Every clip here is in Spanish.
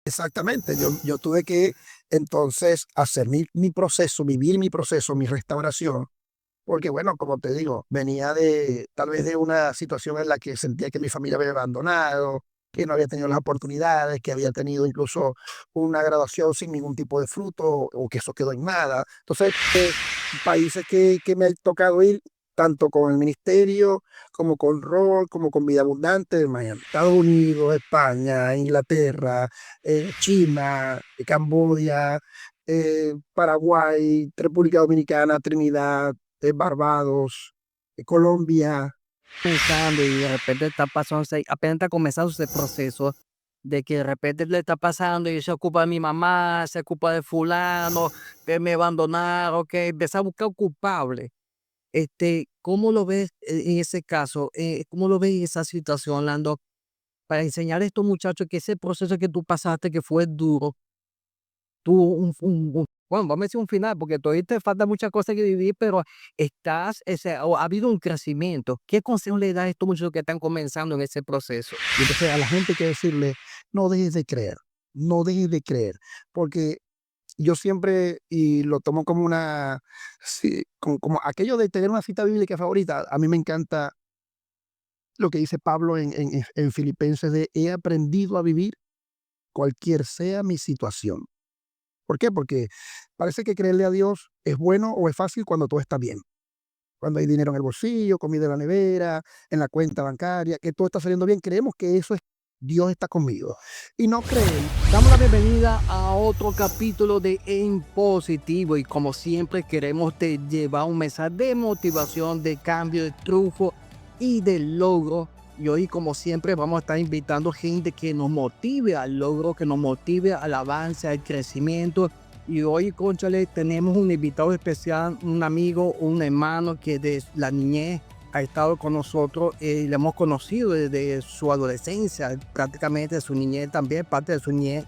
Exactamente, yo tuve que entonces hacer mi proceso, vivir mi proceso, mi restauración, porque bueno, como te digo, venía de tal vez de una situación en la que sentía que mi familia me había abandonado, que no había tenido las oportunidades, que había tenido incluso una graduación sin ningún tipo de fruto o que eso quedó en nada. Entonces, países que me ha tocado ir, tanto con el ministerio, como con Rol, como con Vida Abundante, imagínate, Estados Unidos, España, Inglaterra, China, Camboya, Paraguay, República Dominicana, Trinidad, Barbados, Colombia. Pensando y de repente está pasando, apenas está comenzando ese proceso de que de repente le está pasando y se ocupa de mi mamá, se ocupa de fulano, que me abandonaron, que empezar a buscar culpable. ¿Cómo lo ves en ese caso? ¿Cómo lo ves en esa situación, Lando? Para enseñar a estos muchachos que ese proceso que tú pasaste, que fue duro, tuvo bueno, vamos a decir un final, porque todavía te falta muchas cosas que vivir, pero ha habido un crecimiento. ¿Qué consejo le das a estos muchachos que están comenzando en ese proceso? Y entonces a la gente hay que decirle, no dejes de creer, no dejes de creer, porque yo siempre, y lo tomo como una, sí, como aquello de tener una cita bíblica favorita, a mí me encanta lo que dice Pablo en Filipenses de, he aprendido a vivir cualquier sea mi situación. ¿Por qué? Porque parece que creerle a Dios es bueno o es fácil cuando todo está bien. Cuando hay dinero en el bolsillo, comida en la nevera, en la cuenta bancaria, que todo está saliendo bien, creemos que eso es Dios está conmigo. Y no creemos. Damos la bienvenida a otro capítulo de En Positivo y como siempre queremos te llevar un mensaje de motivación, de cambio, de triunfo y de logro. Y hoy como siempre vamos a estar invitando gente que nos motive al logro, que nos motive al avance, al crecimiento. Y hoy, cónchale, tenemos un invitado especial, un amigo, un hermano que de la niñez ha estado con nosotros y le hemos conocido desde su adolescencia, prácticamente su niñez también, parte de su niñez.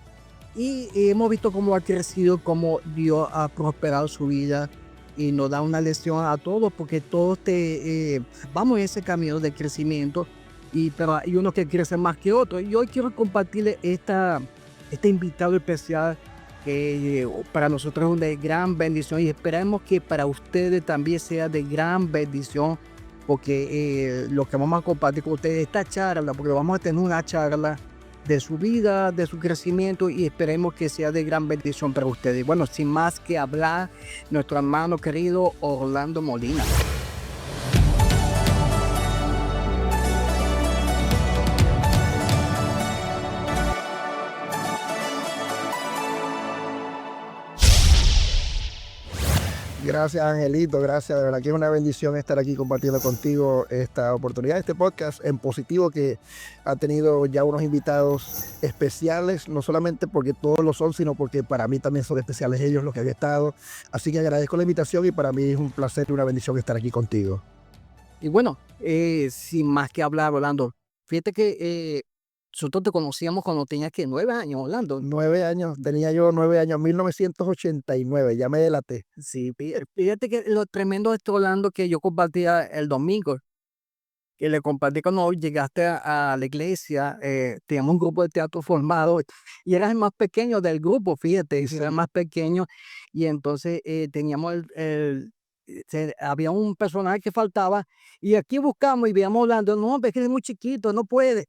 Y hemos visto cómo ha crecido, cómo Dios ha prosperado su vida y nos da una lección a todos, porque todos vamos en ese camino de crecimiento, pero hay unos que crecen más que otros. Y hoy quiero compartirle este invitado especial que para nosotros es una gran bendición y esperamos que para ustedes también sea de gran bendición porque lo que vamos a compartir con ustedes, esta charla, porque vamos a tener una charla de su vida, de su crecimiento y esperemos que sea de gran bendición para ustedes. Bueno, sin más que hablar, nuestro hermano querido Orlando Molina. Gracias, Angelito, gracias. De verdad que es una bendición estar aquí compartiendo contigo esta oportunidad, este podcast en positivo que ha tenido ya unos invitados especiales, no solamente porque todos lo son, sino porque para mí también son especiales ellos los que han estado. Así que agradezco la invitación y para mí es un placer y una bendición estar aquí contigo. Y bueno, sin más que hablar, Orlando, fíjate que nosotros te conocíamos cuando tenías que 9 años, Orlando. 9 años, tenía yo 9 años, 1989, ya me delaté. Sí, fíjate que lo tremendo de esto, Orlando, que yo compartía el domingo, que le compartí cuando llegaste a la iglesia, teníamos un grupo de teatro formado y eras el más pequeño del grupo, fíjate, Sí, era el más pequeño y entonces teníamos había un personaje que faltaba y aquí buscamos y veíamos Orlando, no, es que es muy chiquito, no puede.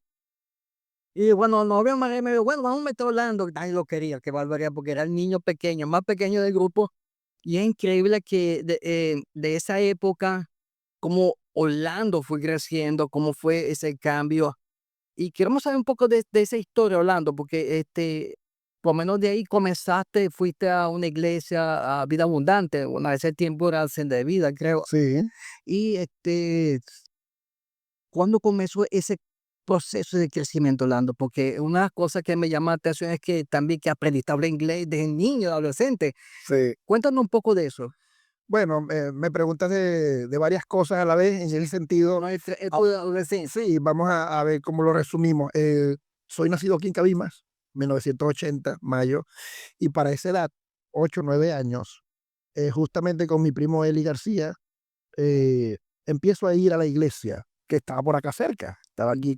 Y bueno, no había manera, me dijo, bueno, vamos a meter a Orlando, nadie lo quería, qué barbaridad, porque era el niño pequeño, el más pequeño del grupo y es increíble que de esa época, cómo Orlando fue creciendo, cómo fue ese cambio. Y queremos saber un poco de esa historia, Orlando, porque por lo menos de ahí comenzaste, fuiste a una iglesia, a Vida Abundante, una de ese tiempo era Senda de Vida, creo. sí. Y ¿cuándo comenzó ese proceso de crecimiento, Orlando? Porque una cosa que me llama la atención es que también que aprendiste a hablar inglés desde niño, adolescente. Sí. Cuéntanos un poco de eso. Bueno, me preguntas de varias cosas a la vez en el sentido. No, es Ah, tu adolescencia. sí, vamos a ver cómo lo resumimos. Soy nacido aquí en Cabimas, 1980, mayo, y para esa edad, 8 9 años, justamente con mi primo Eli García, empiezo a ir a la iglesia. que estaba por acá cerca, estaba aquí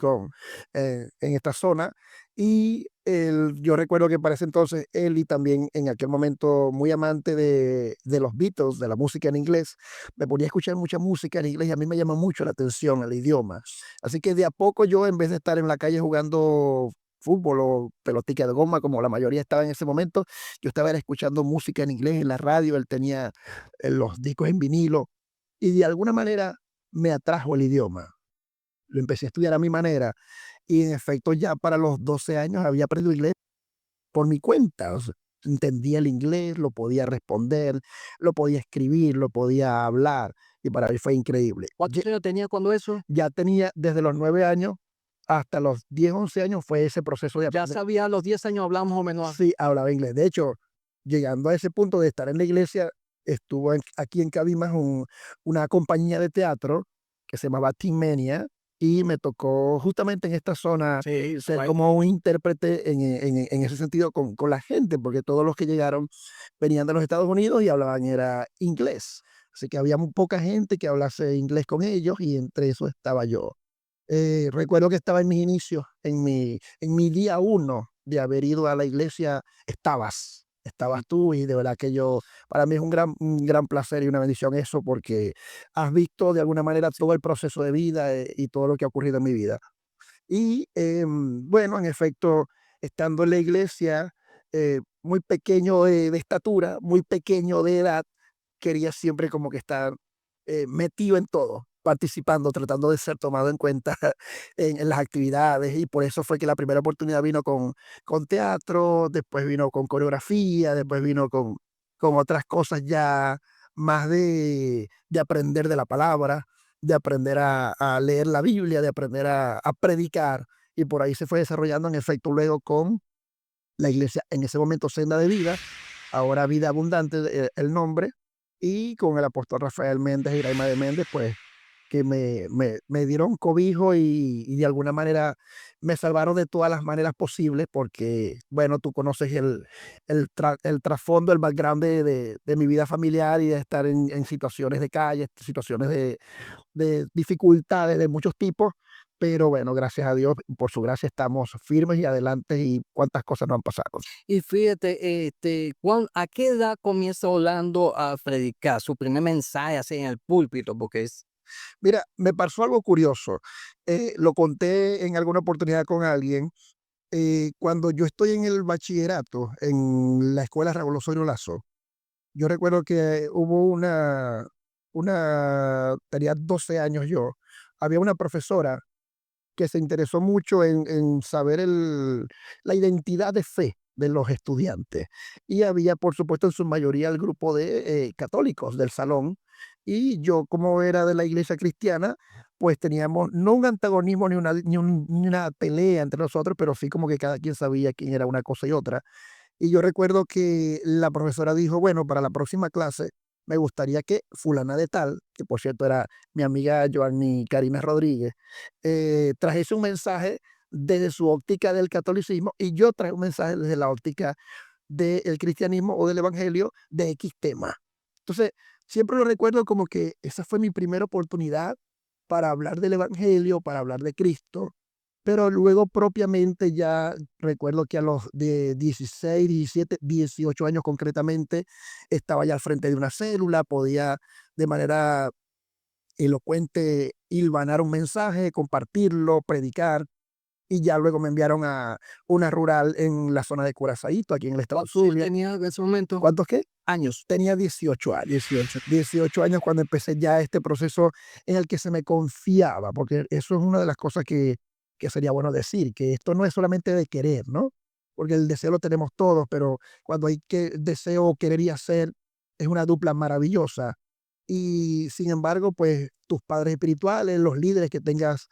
en esta zona. Y yo recuerdo que para ese entonces él, y también en aquel momento muy amante de los Beatles, de la música en inglés, me ponía a escuchar mucha música en inglés y a mí me llama mucho la atención el idioma. Así que de a poco yo, en vez de estar en la calle jugando fútbol o pelotica de goma, como la mayoría estaba en ese momento, yo estaba era escuchando música en inglés en la radio. Él tenía los discos en vinilo y de alguna manera me atrajo el idioma. Lo empecé a estudiar a mi manera y en efecto ya para los 12 años había aprendido inglés por mi cuenta. O sea, entendía el inglés, lo podía responder, lo podía escribir, lo podía hablar y para mí fue increíble. ¿Cuántos años tenía cuando eso? Ya tenía desde los 9 años hasta los 10 11 años fue ese proceso de Ya aprender. sabía, a los 10 años hablaba más o menos. Sí, hablaba inglés. De hecho, llegando a ese punto de estar en la iglesia, estuvo aquí en Cabimas una compañía de teatro que se llamaba Team Mania y me tocó justamente en esta zona Sí, ser como un intérprete en ese sentido con la gente, porque todos los que llegaron venían de los Estados Unidos y hablaban era inglés. Así que había muy poca gente que hablase inglés con ellos y entre eso estaba yo. Recuerdo que estaba en mis inicios, en mi día uno de haber ido a la iglesia, estabas tú y de verdad que para mí es un gran placer y una bendición eso porque has visto de alguna manera todo el proceso de vida y todo lo que ha ocurrido en mi vida. Y bueno, en efecto, estando en la iglesia, muy pequeño de estatura, muy pequeño de edad, quería siempre como que estar metido en todo, participando, tratando de ser tomado en cuenta en las actividades. Y por eso fue que la primera oportunidad vino con teatro, después vino con coreografía, después vino con otras cosas ya más de aprender de la palabra, de aprender a leer la Biblia, de aprender a predicar. Y por ahí se fue desarrollando en efecto luego con la iglesia, en ese momento Senda de Vida, ahora Vida Abundante, el nombre, y con el apóstol Rafael Méndez y Iraima de Méndez, pues que me dieron cobijo y de alguna manera me salvaron de todas las maneras posibles porque, bueno, tú conoces el trasfondo, el background de mi vida familiar y de estar en situaciones de calle, situaciones de dificultades de muchos tipos, pero bueno, gracias a Dios, por su gracia estamos firmes y adelante y cuántas cosas no han pasado. Y fíjate, ¿a qué edad comienza Orlando a predicar su primer mensaje así en el púlpito? Porque es Mira, me pasó algo curioso, lo conté en alguna oportunidad con alguien, cuando yo estoy en el bachillerato, en la escuela Raúl Osorio Lazo, yo recuerdo que hubo tenía 12 años yo, había una profesora que se interesó mucho en saber la identidad de fe de los estudiantes. Y había, por supuesto, en su mayoría el grupo de católicos del salón. Y yo, como era de la iglesia cristiana, pues teníamos no un antagonismo ni una pelea entre nosotros, pero sí como que cada quien sabía quién era una cosa y otra. Y yo recuerdo que la profesora dijo, bueno, para la próxima clase me gustaría que fulana de tal, que por cierto era mi amiga Joanny Karina Rodríguez, trajese un mensaje desde su óptica del catolicismo y yo traje un mensaje desde la óptica del cristianismo o del evangelio de X tema. Entonces, siempre lo recuerdo como que esa fue mi primera oportunidad para hablar del evangelio, para hablar de Cristo, pero luego propiamente ya recuerdo que a los de 16, 17, 18 años concretamente, estaba ya al frente de una célula, podía de manera elocuente hilvanar un mensaje, compartirlo, predicar, y ya luego me enviaron a una rural en la zona de Curaçaíto, aquí en el estado ¿cuántos años Zulia. tenía en ese momento? ¿Cuántos qué? Años. Tenía 18 años. 18. 18 años cuando empecé ya este proceso en el que se me confiaba, porque eso es una de las cosas que sería bueno decir, que esto no es solamente de querer, ¿no? Porque el deseo lo tenemos todos, pero cuando hay deseo, querer y hacer, es una dupla maravillosa. Y sin embargo, pues tus padres espirituales, los líderes que tengas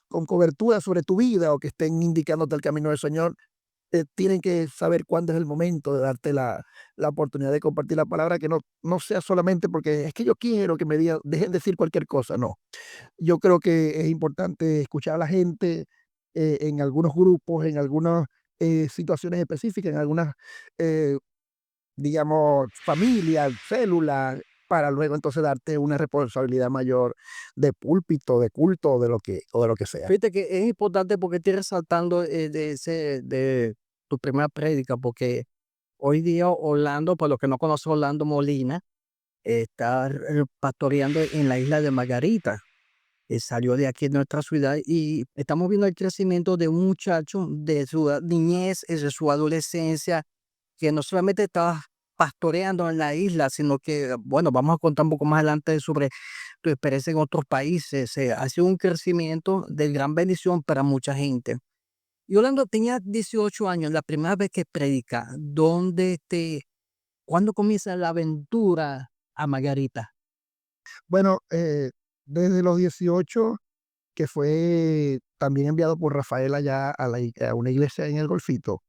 con cobertura sobre tu vida o que estén indicándote el camino del Señor, tienen que saber cuándo es el momento de darte la oportunidad de compartir la palabra, que no sea solamente porque es que yo quiero que me digan, dejen decir cualquier cosa, no. Yo creo que es importante escuchar a la gente en algunos grupos, en algunas situaciones específicas, en algunas, digamos, familias, células, para luego entonces darte una responsabilidad mayor de púlpito, de culto o de lo que sea. Fíjate que es importante porque estoy resaltando de tu primera prédica, porque hoy día Orlando, para los que no conocen Orlando Molina, está pastoreando en la isla de Margarita. Salió de aquí de nuestra ciudad y estamos viendo el crecimiento de un muchacho de su niñez, de su adolescencia, que no solamente estaba pastoreando en la isla, sino que, bueno, vamos a contar un poco más adelante sobre tu experiencia en otros países. Ha sido un crecimiento de gran bendición para mucha gente. Y Orlando tenía 18 años, la primera vez que predica. ¿Cuándo comienza la aventura a Margarita? Bueno, desde los 18, que fue también enviado por Rafael allá a una iglesia en el Golfito,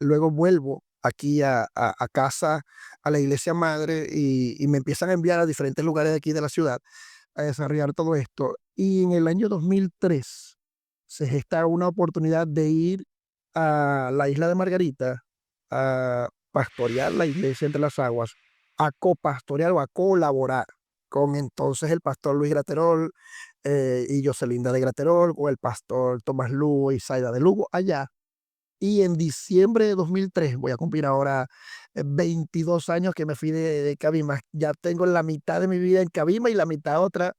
luego vuelvo aquí a casa, a la iglesia madre, y me empiezan a enviar a diferentes lugares de aquí de la ciudad a desarrollar todo esto. Y en el año 2003 se gesta una oportunidad de ir a la isla de Margarita a pastorear la iglesia entre las aguas, a copastorear o a colaborar con entonces el pastor Luis Graterol y Joselinda de Graterol, o el pastor Tomás Lugo y Zaida de Lugo allá. Y en diciembre de 2003, voy a cumplir ahora 22 años que me fui de Cabima. Ya tengo la mitad de mi vida en Cabima y la mitad otra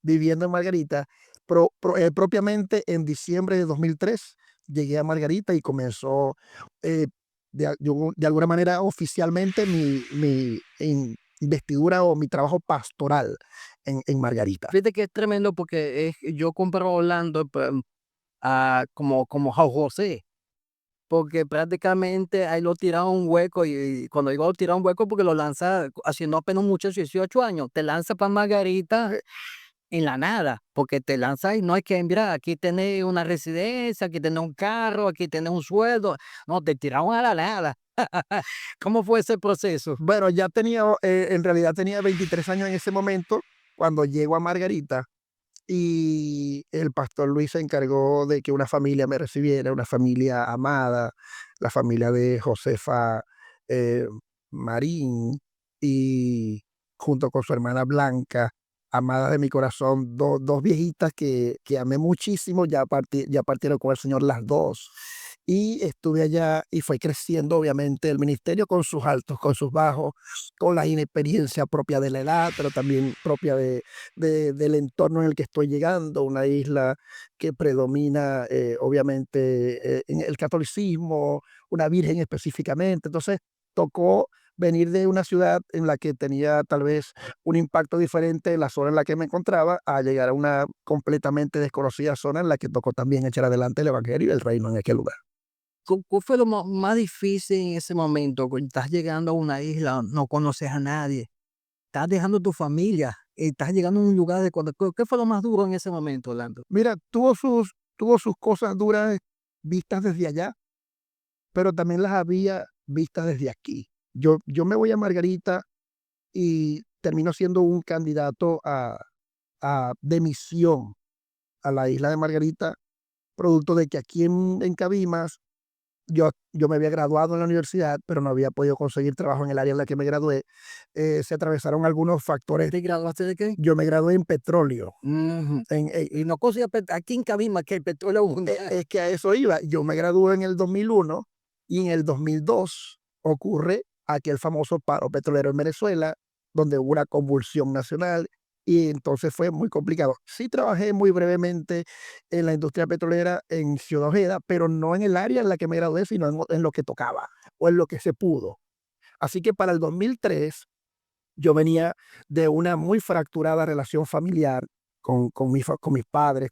viviendo en Margarita. Propiamente en diciembre de 2003 llegué a Margarita y comenzó eh, de alguna manera oficialmente mi investidura o mi trabajo pastoral en Margarita. Fíjate que es tremendo porque yo comparo a Orlando como Jau José, porque prácticamente ahí lo tiraron a un hueco y cuando digo tirar un hueco porque lo lanza haciendo apenas un muchacho de 18 años, te lanza para Margarita en la nada, porque te lanza y no hay que, mira, aquí tenés una residencia, aquí tenés un carro, aquí tenés un sueldo, no, te tiraron a la nada. ¿Cómo fue ese proceso? Bueno, ya tenía, en realidad tenía 23 años en ese momento cuando llego a Margarita, y el pastor Luis se encargó de que una familia me recibiera, una familia amada, la familia de Josefa eh, Marín, y junto con su hermana Blanca, amada de mi corazón, dos viejitas que amé muchísimo, ya partieron con el Señor las dos. Y estuve allá y fue creciendo obviamente el ministerio con sus altos, con sus bajos, con la inexperiencia propia de la edad, pero también propia del entorno en el que estoy llegando, una isla que predomina obviamente en el catolicismo, una virgen específicamente. Entonces tocó venir de una ciudad en la que tenía tal vez un impacto diferente en la zona en la que me encontraba, a llegar a una completamente desconocida zona en la que tocó también echar adelante el evangelio y el reino en aquel lugar. ¿Cuál fue lo más difícil en ese momento? Cuando estás llegando a una isla, no conoces a nadie, estás dejando tu familia, estás llegando a un lugar de cuando, ¿qué fue lo más duro en ese momento, Orlando? Mira, tuvo sus cosas duras vistas desde allá, pero también las había vistas desde aquí. Yo me voy a Margarita y termino siendo un candidato de misión a la isla de Margarita, producto de que aquí en Cabimas yo me había graduado en la universidad, pero no había podido conseguir trabajo en el área en la que me gradué. Se atravesaron algunos factores. ¿Te graduaste de qué? Yo me gradué en petróleo. Ujú. En, Y no conocía aquí en Cabima que el petróleo abunda. es que a eso iba. Yo me gradué en el 2001 y en el 2002 ocurre aquel famoso paro petrolero en Venezuela, donde hubo una convulsión nacional y entonces fue muy complicado. Sí trabajé muy brevemente en la industria petrolera en Ciudad Ojeda, pero no en el área en la que me gradué, sino en lo que tocaba o en lo que se pudo. Así que para el 2003 yo venía de una muy fracturada relación familiar con mis padres,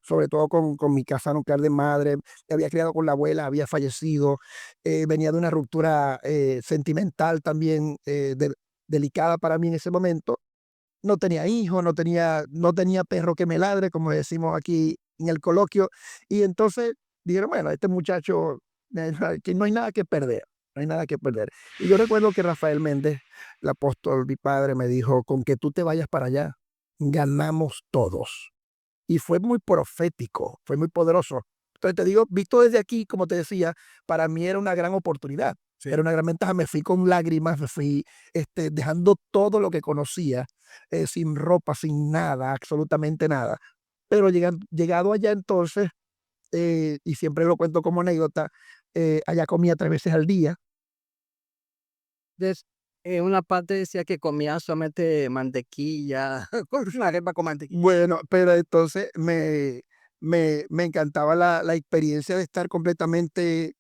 sobre todo con mi casa nuclear de madre. Me había criado con la abuela, había fallecido. Venía de una ruptura sentimental también delicada para mí en ese momento. No tenía hijos, no tenía perro que me ladre, como decimos aquí en el coloquio. Y entonces dijeron, bueno, este muchacho, que no hay nada que perder, no hay nada que perder. Y yo recuerdo que Rafael Méndez, el apóstol, mi padre, me dijo, con que tú te vayas para allá, ganamos todos. Y fue muy profético, fue muy poderoso. Entonces te digo, visto desde aquí, como te decía, para mí era una gran oportunidad. Sí. Era una gran ventaja. Me fui con lágrimas, me fui dejando todo lo que conocía, sin ropa, sin nada, absolutamente nada. Pero llegado allá entonces, y siempre lo cuento como anécdota, allá comía 3 veces al día. Des En una parte decía que comía solamente mantequilla, con una arepa con mantequilla. Bueno, pero entonces me encantaba la experiencia de estar completamente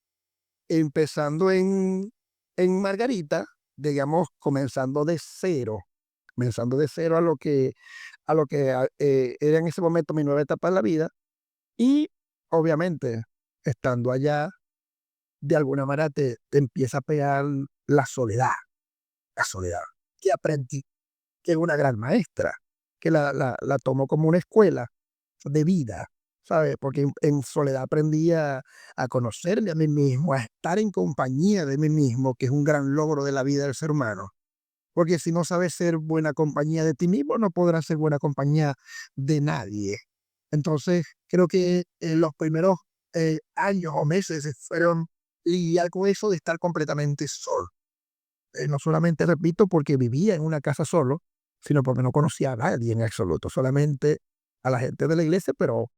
empezando en Margarita, digamos, comenzando de cero a lo que era en ese momento mi nueva etapa en la vida. Y obviamente, estando allá, de alguna manera te empieza a pegar la soledad, que aprendí que es una gran maestra, que la tomo como una escuela de vida, ¿sabes? Porque en soledad aprendí a conocerme a mí mismo, a estar en compañía de mí mismo, que es un gran logro de la vida del ser humano. Porque si no sabes ser buena compañía de ti mismo, no podrás ser buena compañía de nadie. Entonces, creo que los primeros años o meses fueron lidiar con eso de estar completamente solo. No solamente, repito, porque vivía en una casa solo, sino porque no conocía a nadie en absoluto, solamente a la gente de la iglesia, pero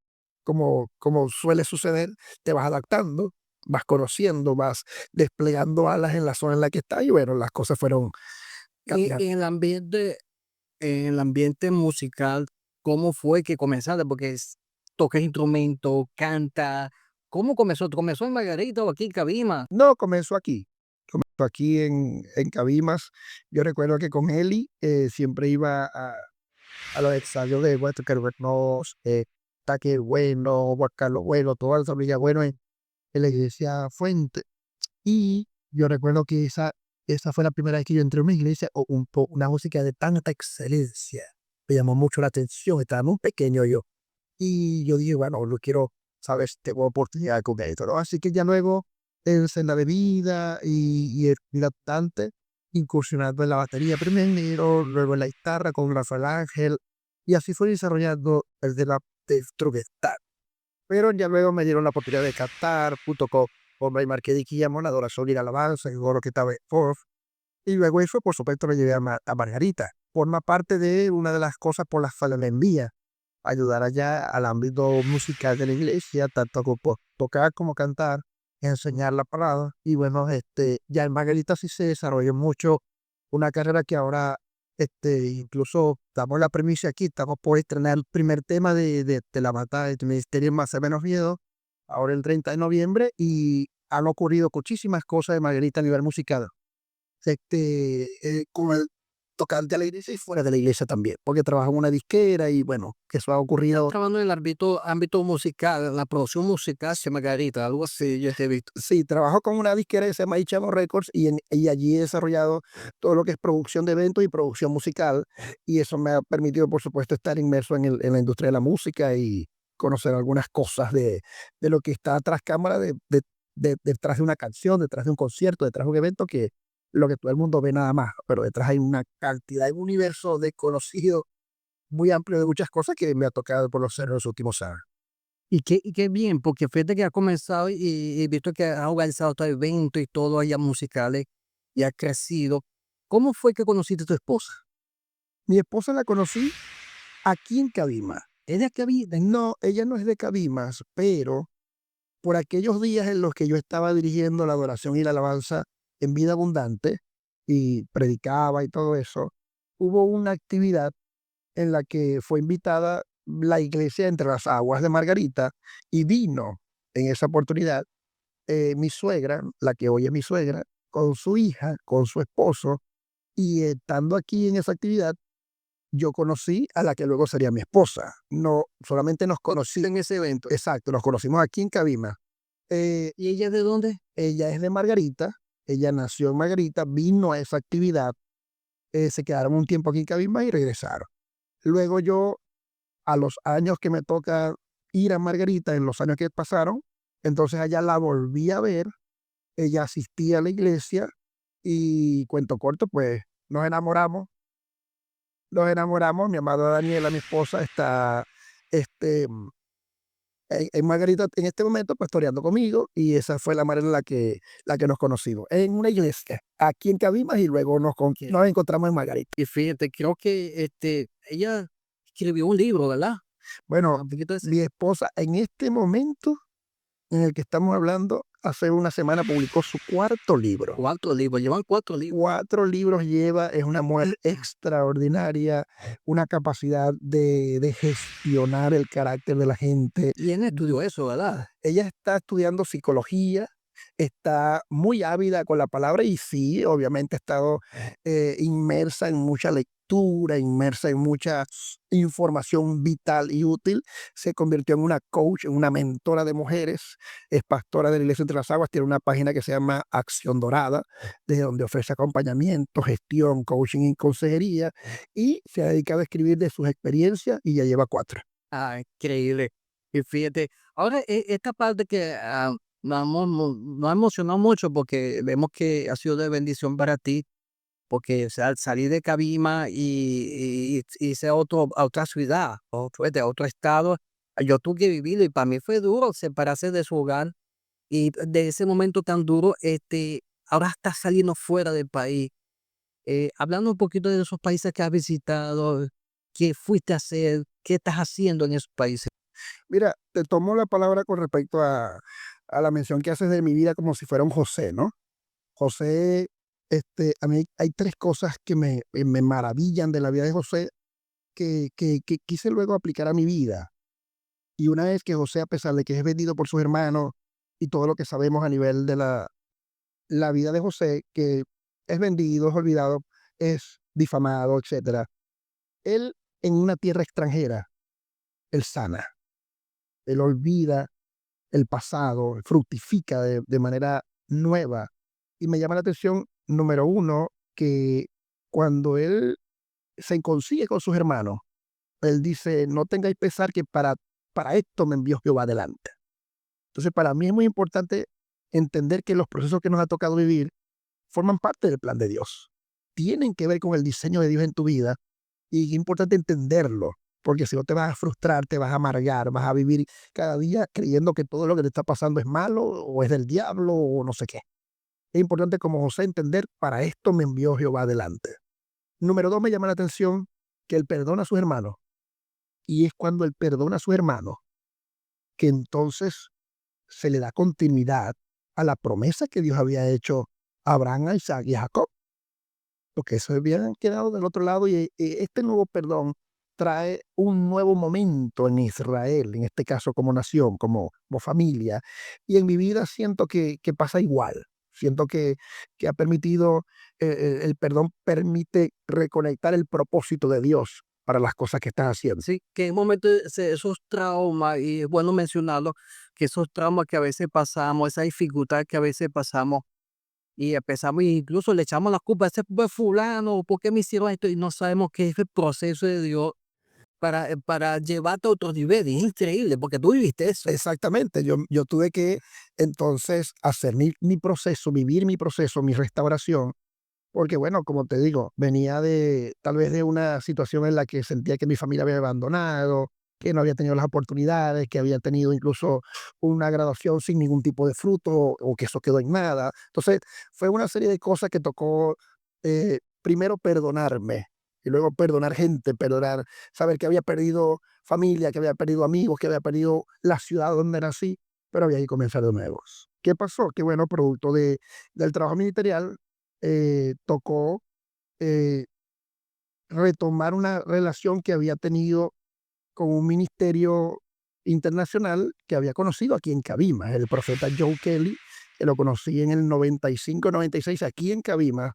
como suele suceder, te vas adaptando, vas conociendo, vas desplegando alas en la zona en la que estás y bueno, las cosas fueron Y cambiando. en el ambiente musical, ¿cómo fue que comenzaste? Porque tocas instrumento, canta, ¿cómo comenzó? ¿Comenzó en Margarita o aquí en Cabima? No, comenzó aquí en Cabimas. Yo recuerdo que con Eli siempre iba a los ensayos de Walter Carvernos, Taque Bueno, Juan Carlos Bueno, toda la familia Bueno en la iglesia Fuente. Y yo recuerdo que esa fue la primera vez que yo entré a una iglesia o una música de tanta excelencia. Me llamó mucho la atención, estaba muy pequeño yo. Y yo dije, bueno, lo quiero, ¿sabes? Tengo oportunidad con esto, ¿no? Así que ya luego en la bebida y el cantante, incursionando en la batería primero, luego en la guitarra con Rafael Ángel, y así fue desarrollando el de instrumental. Pero ya luego me dieron la oportunidad de cantar, junto con Ray Marqués y Guillermo, la adoración y la alabanza, y todo lo que estaba en Fourth. Y luego eso, por supuesto, me llevé a Margarita. Forma parte de una de las cosas por las cuales me envía ayudar allá al ámbito musical de la iglesia, tanto como tocar como cantar, enseñar la palabra. Y bueno, ya en Margarita sí se desarrolló mucho una carrera que ahora, incluso damos la premisa aquí, estamos por estrenar el primer tema de la batalla de Ministerio Más o Menos Miedo, ahora el 30 de noviembre, y han ocurrido muchísimas cosas de Margarita a nivel musical con el tocante a la iglesia y fuera de la iglesia también, porque trabajo en una disquera y bueno, que eso ha ocurrido. Trabajando en el ámbito musical, la producción musical de Margarita, algo así, yo te he visto. Sí, trabajo con una disquera que se llama Ichamo Records y allí he desarrollado todo lo que es producción de eventos y producción musical y eso me ha permitido, por supuesto, estar inmerso en la industria de la música y conocer algunas cosas de lo que está tras cámara, detrás de una canción, detrás de un concierto, detrás de un evento que lo que todo el mundo ve nada más, pero detrás hay una cantidad, un universo desconocido muy amplio de muchas cosas que me ha tocado conocer en los últimos años. Y qué bien, porque fíjate que ha comenzado y he visto que ha organizado todo eventos y todo allá musicales y ha crecido. ¿Cómo fue que conociste a tu esposa? Mi esposa la conocí aquí en Cabimas. ¿Es de Cabimas? No, ella no es de Cabimas, pero por aquellos días en los que yo estaba dirigiendo la adoración y la alabanza en Vida Abundante y predicaba y todo eso, hubo una actividad en la que fue invitada la iglesia Entre las Aguas de Margarita y vino en esa oportunidad mi suegra, la que hoy es mi suegra, con su hija, con su esposo, y estando aquí en esa actividad, yo conocí a la que luego sería mi esposa. No, solamente nos ¿Conociste conocimos, en ese evento? exacto, nos conocimos aquí en Cabima. ¿Y ella es de dónde? Ella es de Margarita, ella nació en Margarita, vino a esa actividad, se quedaron un tiempo aquí en Cabima y regresaron. Luego yo, a los años que me toca ir a Margarita, en los años que pasaron, entonces allá la volví a ver, ella asistía a la iglesia y cuento corto, pues nos enamoramos, mi amada Daniela, mi esposa, está, este, en Margarita en este momento pastoreando conmigo y esa fue la manera en la que nos conocimos, en una iglesia, aquí en Cabimas y luego Que- nos encontramos en Margarita. Y fíjate, creo que ella escribió un libro, ¿verdad? Bueno, Un poquito de ese. mi esposa en este momento en el que estamos hablando, hace una semana publicó su cuarto libro. 4 libros, llevan 4 libros. 4 libros lleva, es una mujer extraordinaria, una capacidad de gestionar el carácter de la gente. Y él estudió eso, ¿verdad? Ella está estudiando psicología, está muy ávida con la palabra y sí, obviamente ha estado inmersa en mucha lectura, inmersa en mucha información vital y útil. Se convirtió en una coach, en una mentora de mujeres, es pastora de la Iglesia Entre las Aguas, tiene una página que se llama Acción Dorada, desde donde ofrece acompañamiento, gestión, coaching y consejería, y se ha dedicado a escribir de sus experiencias y ya lleva 4. Ah, increíble. Y fíjate, ahora esta parte que nos ha emocionado mucho porque vemos que ha sido de bendición para ti, porque o sea, al salir de Cabima y irse a otra ciudad, de otro estado, yo tuve que vivirlo y para mí fue duro separarse de su hogar y de ese momento tan duro, ahora estás saliendo fuera del país. Hablando un poquito de esos países que has visitado, qué fuiste a hacer, qué estás haciendo en esos países. Mira, te tomo la palabra con respecto a la mención que haces de mi vida como si fuera un José, ¿no? José, a mí hay 3 cosas que me maravillan de la vida de José que quise luego aplicar a mi vida. Y una es que José, a pesar de que es vendido por sus hermanos y todo lo que sabemos a nivel de la vida de José, que es vendido, es olvidado, es difamado, etcétera. Él, en una tierra extranjera, él sana, él olvida el pasado, fructifica de manera nueva. Y me llama la atención, número uno, que cuando él se consigue con sus hermanos, él dice, no tengáis pesar que para esto me envió Jehová adelante. Entonces, para mí es muy importante entender que los procesos que nos ha tocado vivir forman parte del plan de Dios. Tienen que ver con el diseño de Dios en tu vida y es importante entenderlo, porque si no te vas a frustrar, te vas a amargar, vas a vivir cada día creyendo que todo lo que te está pasando es malo o es del diablo o no sé qué. Es importante como José entender, para esto me envió Jehová adelante. Número 2, me llama la atención que él perdona a sus hermanos y es cuando él perdona a sus hermanos que entonces se le da continuidad a la promesa que Dios había hecho a Abraham, a Isaac y a Jacob, porque eso habían quedado del otro lado y este nuevo perdón trae un nuevo momento en Israel, en este caso como nación, como familia, y en mi vida siento que pasa igual. Siento que ha permitido, el perdón permite reconectar el propósito de Dios para las cosas que estás haciendo. Sí, que en momentos esos traumas, y es bueno mencionarlo, que esos traumas que a veces pasamos, esa dificultad que a veces pasamos, y empezamos, y incluso le echamos la culpa a ese pues, fulano, ¿por qué me hicieron esto? Y no sabemos que es el proceso de Dios para llevarte a otro nivel. Y es increíble, porque tú viviste eso. Exactamente, yo tuve que entonces hacer mi proceso, vivir mi proceso, mi restauración, porque bueno, como te digo, venía de tal vez de una situación en la que sentía que mi familia había abandonado, que no había tenido las oportunidades, que había tenido incluso una graduación sin ningún tipo de fruto o que eso quedó en nada. Entonces, fue una serie de cosas que tocó primero perdonarme y luego perdonar gente, perdonar, saber que había perdido familia, que había perdido amigos, que había perdido la ciudad donde nací, pero había que comenzar de nuevo. ¿Qué pasó? Que bueno, producto del trabajo ministerial, tocó eh, retomar una relación que había tenido con un ministerio internacional que había conocido aquí en Cabima, el profeta Joe Kelly, que lo conocí en el 95, 96 aquí en Cabima,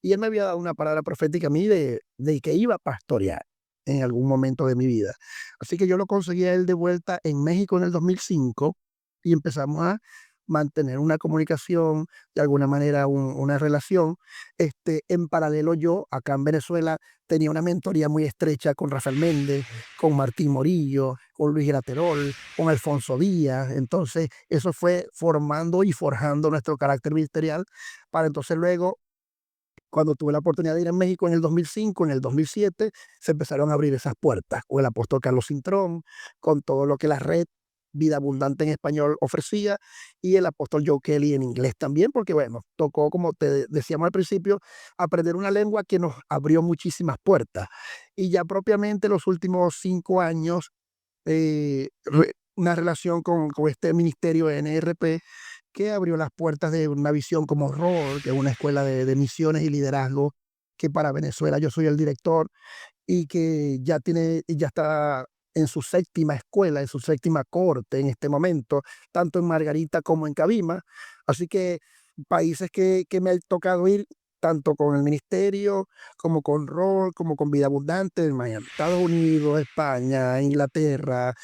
y él me había dado una palabra profética a mí de que iba a pastorear en algún momento de mi vida. Así que yo lo conseguí a él de vuelta en México en el 2005 y empezamos a mantener una comunicación, de alguna manera una relación. En paralelo yo, acá en Venezuela, tenía una mentoría muy estrecha con Rafael Méndez, con Martín Morillo, con Luis Graterol, con Alfonso Díaz. Entonces, eso fue formando y forjando nuestro carácter ministerial para entonces luego, cuando tuve la oportunidad de ir a México en el 2005, en el 2007, se empezaron a abrir esas puertas con el apóstol Carlos Cintrón, con todo lo que la red Vida Abundante en español ofrecía, y el apóstol Joe Kelly en inglés también, porque bueno, tocó, como te decíamos al principio, aprender una lengua que nos abrió muchísimas puertas. Y ya propiamente los últimos 5 años, una relación con este ministerio NRP que abrió las puertas de una visión como ROR, que es una escuela de misiones y liderazgo, que para Venezuela yo soy el director, y que ya está en su séptima escuela, en su séptima corte en este momento, tanto en Margarita como en Cabima. Así que países que me ha tocado ir, tanto con el ministerio, como con ROR, como con Vida Abundante, en Miami, Estados Unidos, España, Inglaterra,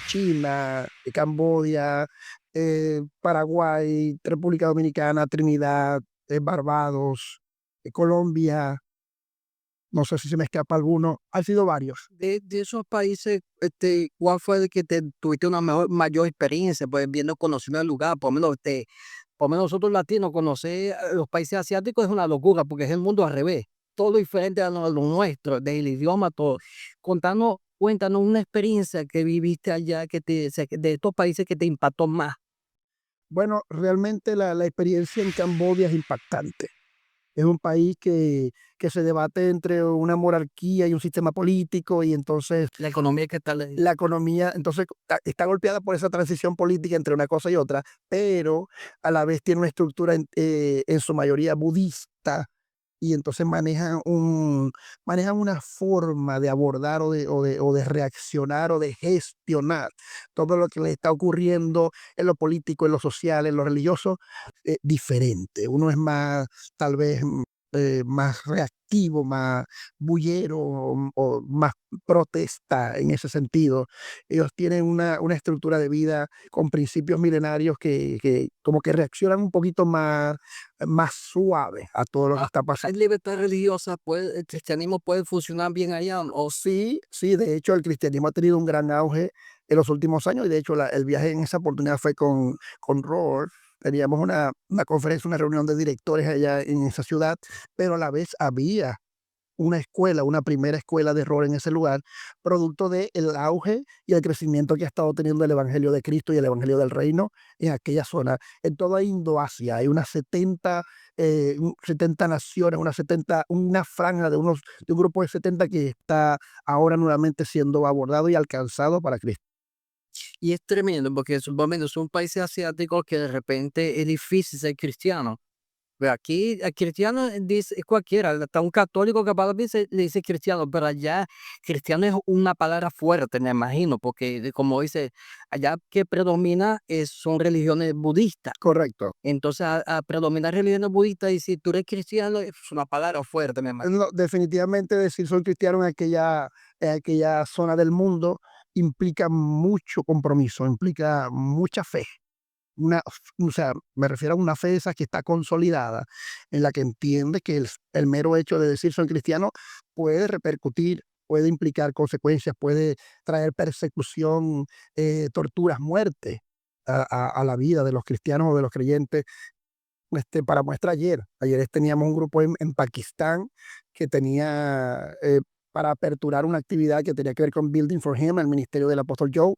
China, Camboya, Paraguay, República Dominicana, Trinidad, Barbados, Colombia, no sé si se me escapa alguno, han sido varios. De esos países, ¿cuál fue el que tuviste una mayor experiencia, pues viendo, conociendo el lugar? Por lo menos nosotros latinos, conocer los países asiáticos es una locura, porque es el mundo al revés, todo diferente a lo nuestro, del idioma, todo. Cuéntanos una experiencia que viviste allá, de estos países que te impactó más. Bueno, realmente la experiencia en Camboya es impactante. Es un país que se debate entre una monarquía y un sistema político, y entonces La economía que tal. la economía entonces está golpeada por esa transición política entre una cosa y otra, pero a la vez tiene una estructura en su mayoría budista, y entonces manejan una forma de abordar o de reaccionar o de gestionar todo lo que les está ocurriendo en lo político, en lo social, en lo religioso, diferente. Uno es más, tal vez, más reactivo, más bullero, o más protesta en ese sentido. Ellos tienen una estructura de vida con principios milenarios que como que reaccionan un poquito más suave a todo lo que está ¿Hay pasando. libertad religiosa? ¿El cristianismo puede funcionar bien allá? ¿O Sí, sí, de hecho el cristianismo ha tenido un gran auge en los últimos años, y de hecho el viaje en esa oportunidad fue con ROR. Teníamos una conferencia, una reunión de directores allá en esa ciudad, pero a la vez había una escuela, una primera escuela de rol en ese lugar, producto del auge y el crecimiento que ha estado teniendo el Evangelio de Cristo y el Evangelio del Reino en aquella zona. En toda Indoasia hay unas 70 naciones, una franja de un grupo de 70 que está ahora nuevamente siendo abordado y alcanzado para Cristo. Y es tremendo porque suponiendo son países asiáticos que de repente es difícil ser cristiano. Pero aquí el cristiano dice es cualquiera, hasta un católico capaz le dice cristiano, pero allá cristiano es una palabra fuerte, me imagino, porque como dice, allá que predomina son religiones budistas. Correcto. Entonces, a predominar religiones budistas, y si tú eres cristiano, es una palabra fuerte, me imagino. No, definitivamente decir soy cristiano en aquella zona del mundo implica mucho compromiso, implica mucha fe. O sea, me refiero a una fe esa que está consolidada, en la que entiende que el mero hecho de decir soy cristiano puede repercutir, puede implicar consecuencias, puede traer persecución, torturas, muerte a la vida de los cristianos o de los creyentes. Para muestra ayer teníamos un grupo en Pakistán que tenía, para aperturar una actividad que tenía que ver con Building for Him, el ministerio del apóstol Joe,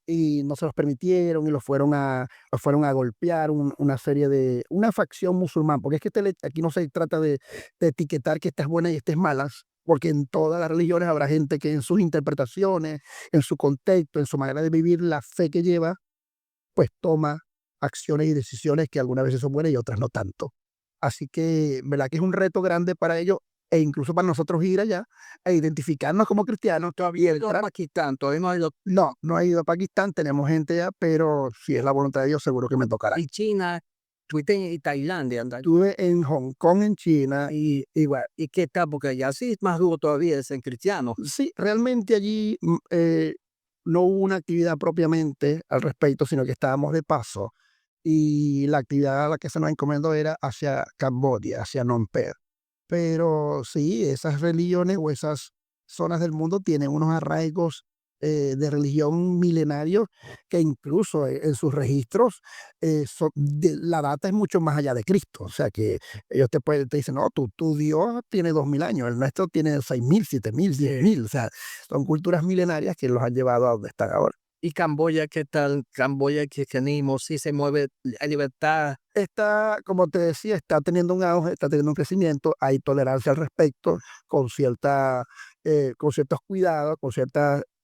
y no se los permitieron y los fueron a golpear, una facción musulmán, porque es que aquí no se trata de etiquetar que esta es buena y esta es mala, porque en todas las religiones habrá gente que en sus interpretaciones, en su contexto, en su manera de vivir la fe que lleva, pues toma acciones y decisiones que algunas veces son buenas y otras no tanto. Así que, ¿verdad? Que es un reto grande para ellos, e incluso para nosotros ir allá e identificarnos como cristianos y Todavía no he ido a entrar. Pakistán, todavía no he ido. No, no he ido a Pakistán, tenemos gente allá, pero si es la voluntad de Dios, seguro que me tocará. Y China, estuviste en Tailandia, anda. Estuve en Hong Kong, en China, y bueno, ¿Y qué tal? Porque allá sí es más duro todavía de ser cristiano. sí, realmente allí no hubo una actividad propiamente al respecto, sino que estábamos de paso, y la actividad a la que se nos encomendó era hacia Camboya, hacia Phnom Penh. Pero sí, esas religiones o esas zonas del mundo tienen unos arraigos, de religión milenarios, que incluso en sus registros, la data es mucho más allá de Cristo. O sea que ellos te dicen, no, tu Dios tiene 2000 años, el nuestro tiene 6000, 7000, 10000. O sea, son culturas milenarias que los han llevado a donde están ahora. ¿Y Camboya qué tal? Camboya, el cristianismo, sí se mueve a libertad. Está, como te decía, está teniendo un auge, está teniendo un crecimiento, hay tolerancia al respecto, con con ciertos cuidados,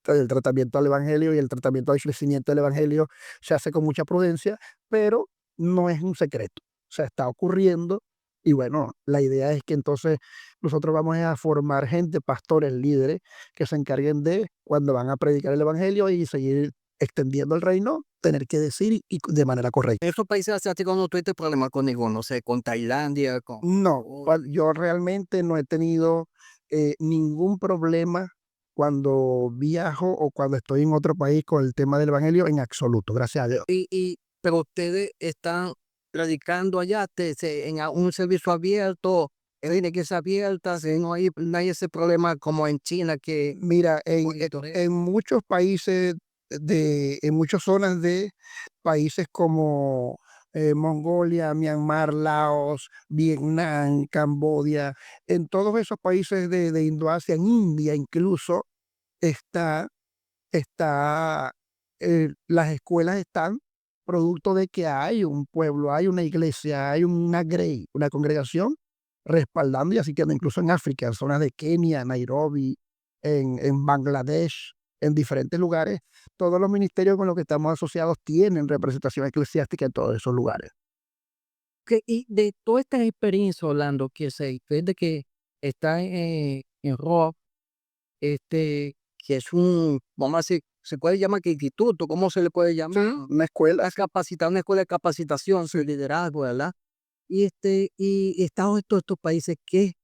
el tratamiento al evangelio y el tratamiento al crecimiento del evangelio se hace con mucha prudencia, pero no es un secreto. O sea, está ocurriendo y bueno, la idea es que entonces nosotros vamos a formar gente, pastores, líderes, que se encarguen de, cuando van a predicar el evangelio y seguir extendiendo el reino, tener que decir y de manera correcta. En esos países asiáticos no tuviste problema con ninguno, no sé, con Tailandia, con No, Camboya. yo realmente no he tenido ningún problema cuando viajo o cuando estoy en otro país con el tema del evangelio en absoluto, gracias a Dios. Pero ustedes están radicando allá, un servicio abierto, en iglesia abierta, no hay ese problema como en China que Mira, monitorea. en muchos países, en muchas zonas de países como Mongolia, Myanmar, Laos, Vietnam, Camboya, en todos esos países de Indoasia, en India incluso, está las escuelas están producto de que hay un pueblo, hay una iglesia, hay una grey, una congregación respaldando, y así queda incluso en África, en zonas de Kenia, Nairobi, en Bangladesh, en diferentes lugares, todos los ministerios con los que estamos asociados tienen representación eclesiástica en todos esos lugares. Y de toda esta experiencia, Orlando, que se de que está en Rock, que es vamos a decir, se puede llamar que instituto, ¿cómo se le puede Sí, llamar? una escuela, sí. Una escuela de capacitación, su liderazgo, ¿verdad? Y estado en todos estos países, ¿qué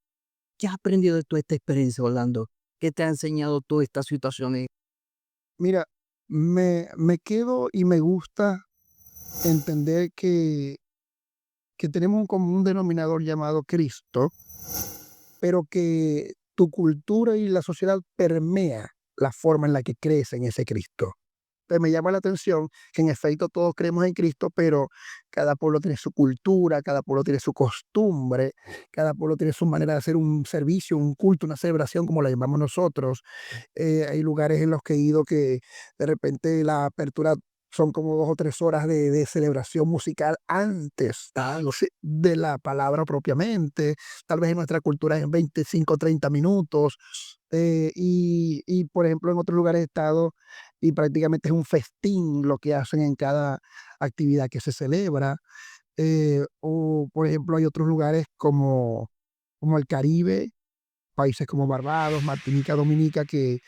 has aprendido de toda esta experiencia, Orlando? ¿Qué te ha enseñado toda esta situación? Mira, me quedo y me gusta entender que tenemos un común denominador llamado Cristo, pero que tu cultura y la sociedad permea la forma en la que crees en ese Cristo. Entonces me llama la atención que en efecto todos creemos en Cristo, pero cada pueblo tiene su cultura, cada pueblo tiene su costumbre, cada pueblo tiene su manera de hacer un servicio, un culto, una celebración, como la llamamos nosotros. Hay lugares en los que he ido que de repente la apertura son como 2 o 3 horas de celebración musical antes sí, de la palabra propiamente. Tal vez en nuestra cultura es en 25, 30 minutos. Por ejemplo, en otros lugares he estado y prácticamente es un festín lo que hacen en cada actividad que se celebra. O, por ejemplo, hay otros lugares como el Caribe, países como Barbados, Martinica, Dominica, que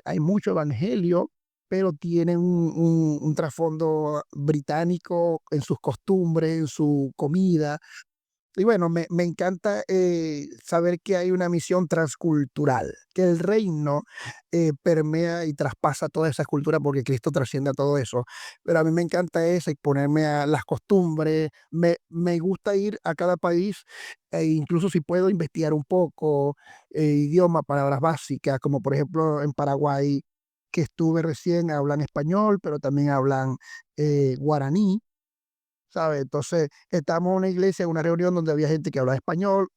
hay mucho evangelio, pero tienen un trasfondo británico en sus costumbres, en su comida. Y bueno, me encanta saber que hay una misión transcultural, que el reino permea y traspasa todas esas culturas porque Cristo trasciende a todo eso. Pero a mí me encanta eso, exponerme a las costumbres, me gusta ir a cada país e incluso si puedo investigar un poco, idioma, palabras básicas, como por ejemplo en Paraguay, que estuve recién, hablan español, pero también hablan guaraní, ¿sabes? Entonces, estábamos en una iglesia, en una reunión donde había gente que hablaba español,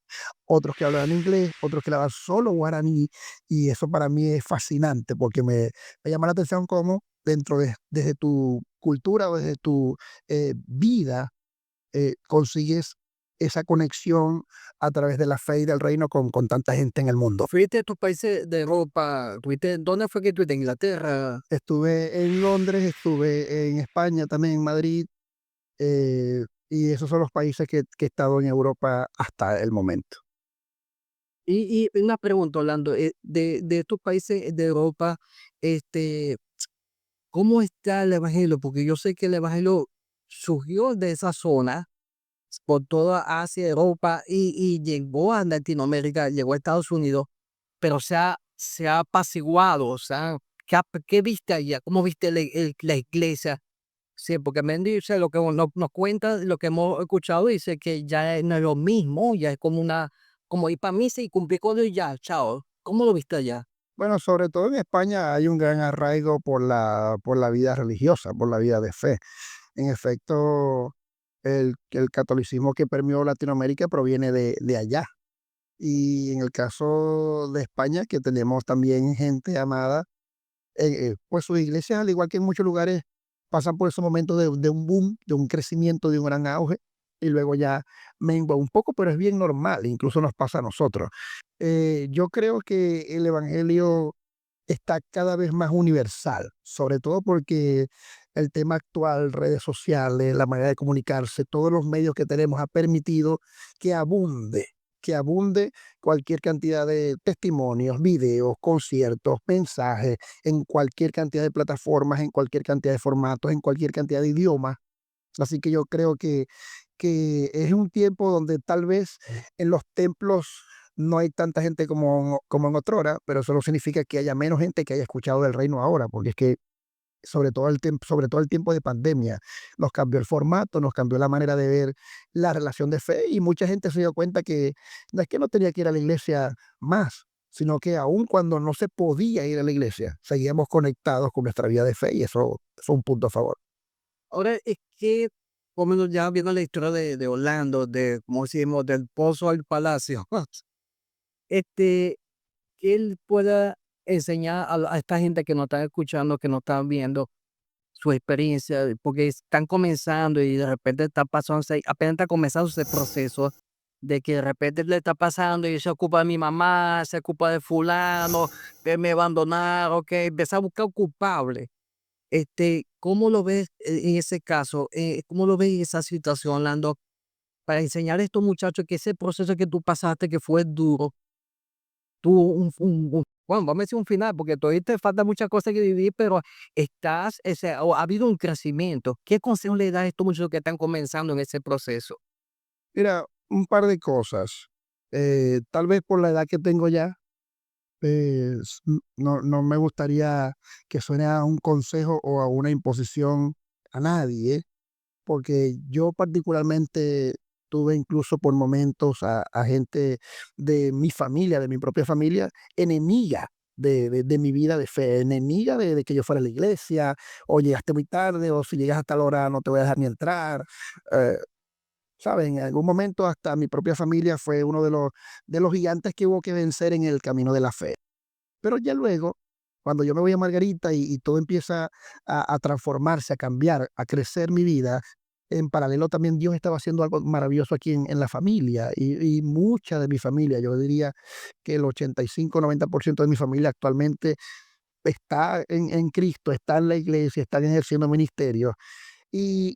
otros que hablaban inglés, otros que hablaban solo guaraní, y eso para mí es fascinante porque me llama la atención cómo desde tu cultura o desde tu vida consigues esa conexión a través de la fe y del reino con tanta gente en el mundo. ¿Fuiste a tus países de Europa? ¿Dónde fue que estuviste? ¿En Inglaterra? Estuve en Londres, estuve en España, también en Madrid, y esos son los países que he estado en Europa hasta el momento. Y una pregunta, Orlando, de estos países de Europa, este, ¿cómo está el evangelio? Porque yo sé que el evangelio surgió de esa zona, por toda Asia, Europa, y llegó a Latinoamérica, llegó a Estados Unidos, pero se ha apaciguado, o sea, ¿qué viste allá? ¿Cómo viste la iglesia? Sí, porque me dice lo que nos cuenta, lo que hemos escuchado, dice que ya no es lo mismo, ya es como ir para misa y cumplir con Dios y ya, chao. ¿Cómo lo viste allá? Bueno, sobre todo en España hay un gran arraigo por la vida religiosa, por la vida de fe. En efecto, el catolicismo que permeó Latinoamérica proviene de allá. Y en el caso de España, que tenemos también gente amada, pues sus iglesias, al igual que en muchos lugares, pasan por esos momentos de un boom, de un crecimiento, de un gran auge, y luego ya mengua un poco, pero es bien normal, incluso nos pasa a nosotros. Yo creo que el evangelio está cada vez más universal, sobre todo porque el tema actual, redes sociales, la manera de comunicarse, todos los medios que tenemos ha permitido que abunde, que abunde cualquier cantidad de testimonios, videos, conciertos, mensajes, en cualquier cantidad de plataformas, en cualquier cantidad de formatos, en cualquier cantidad de idiomas. Así que yo creo que es un tiempo donde tal vez en los templos no hay tanta gente como en otrora, pero eso no significa que haya menos gente que haya escuchado del reino ahora, porque es que sobre todo el tiempo de pandemia, nos cambió el formato, nos cambió la manera de ver la relación de fe y mucha gente se dio cuenta que no es que no tenía que ir a la iglesia más, sino que aun cuando no se podía ir a la iglesia, seguíamos conectados con nuestra vida de fe y eso es un punto a favor. Ahora es que, como ya viendo la historia de Orlando, de, como decimos, del pozo al palacio, este, que él pueda enseñar a esta gente que nos está escuchando, que nos están viendo, su experiencia, porque están comenzando y de repente está pasando, apenas está comenzando ese proceso de que de repente le está pasando y se ocupa de mi mamá, se ocupa de fulano, que me abandonaron, que empieza a buscar culpable. ¿Cómo lo ves en ese caso? ¿Cómo lo ves en esa situación, Lando? Para enseñar a estos muchachos que ese proceso que tú pasaste, que fue duro, tuvo bueno, vamos a decir un final, porque todavía te falta muchas cosas que vivir, pero o ha habido un crecimiento. ¿Qué consejo le das a estos muchachos que están comenzando en ese proceso? Mira, un par de cosas. Tal vez por la edad que tengo ya, no me gustaría que suene a un consejo o a una imposición a nadie, porque yo particularmente tuve incluso por momentos a gente de mi familia, de mi propia familia, enemiga de mi vida de fe, enemiga de que yo fuera a la iglesia, o llegaste muy tarde, o si llegas a tal hora no te voy a dejar ni entrar. eh, ¿Sabes? En algún momento hasta mi propia familia fue uno de los gigantes que hubo que vencer en el camino de la fe. Pero ya luego, cuando yo me voy a Margarita y todo empieza a transformarse, a cambiar, a crecer mi vida, en paralelo también Dios estaba haciendo algo maravilloso aquí en la familia y mucha de mi familia, yo diría que el 85-90% de mi familia actualmente está en Cristo, está en la iglesia, están ejerciendo ministerio. Y